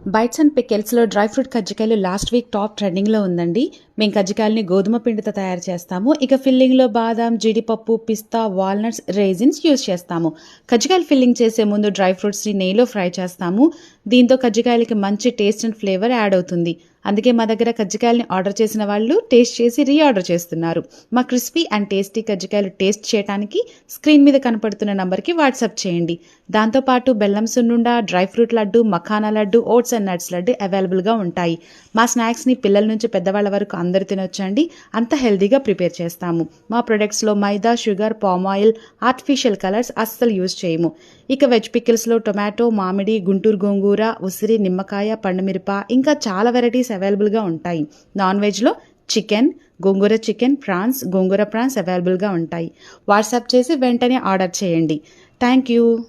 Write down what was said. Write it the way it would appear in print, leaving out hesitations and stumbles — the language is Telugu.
బైట్స్ అండ్ పికెల్స్లో డ్రై ఫ్రూట్ కజ్జికాయలు లాస్ట్ వీక్ టాప్ ట్రెండింగ్లో ఉందండి. మేము కజ్జికాయలని గోధుమ పిండితో తయారు చేస్తాము. ఇక ఫిల్లింగ్లో బాదాం, జీడిపప్పు, పిస్తా, వాల్నట్స్, రేజిన్స్ యూస్ చేస్తాము. కజ్జికాయలు ఫిల్లింగ్ చేసే ముందు డ్రై ఫ్రూట్స్ని నెయ్యిలో ఫ్రై చేస్తాము. దీంతో కజ్జికాయలకి మంచి టేస్ట్ అండ్ ఫ్లేవర్ యాడ్ అవుతుంది. అందుకే మా దగ్గర కజ్జికాయలని ఆర్డర్ చేసిన వాళ్ళు టేస్ట్ చేసి రీఆర్డర్ చేస్తున్నారు. మా క్రిస్పీ అండ్ టేస్టీ కజ్జికాయలు టేస్ట్ చేయడానికి స్క్రీన్ మీద కనపడుతున్న నంబర్కి వాట్సాప్ చేయండి. దాంతోపాటు బెల్లం సున్నుండ, dry fruit laddu, makhana laddu, oats and nuts laddu అవైలబుల్గా ఉంటాయి. మా స్నాక్స్ని పిల్లల నుంచి పెద్దవాళ్ళ వరకు అందరు తినొచ్చండి. అంత హెల్తీగా ప్రిపేర్ చేస్తాము. మా ప్రొడక్ట్స్లో మైదా, sugar, palm oil, artificial colours అస్సలు యూజ్ చేయము. ఇక వెజ్ పికిల్స్లో టొమాటో, మామిడి, గుంటూరు గోంగూర, ఉసిరి, నిమ్మకాయ, పండుమిరప ఇంకా చాలా వెరైటీస్ అవైలబుల్గా ఉంటాయి. నాన్ వెజ్లో చికెన్, గోంగూర చికెన్, గోంగూర ప్రాన్స్ అవైలబుల్గా ఉంటాయి. వాట్సాప్ చేసి వెంటనే ఆర్డర్ చేయండి. Thank you.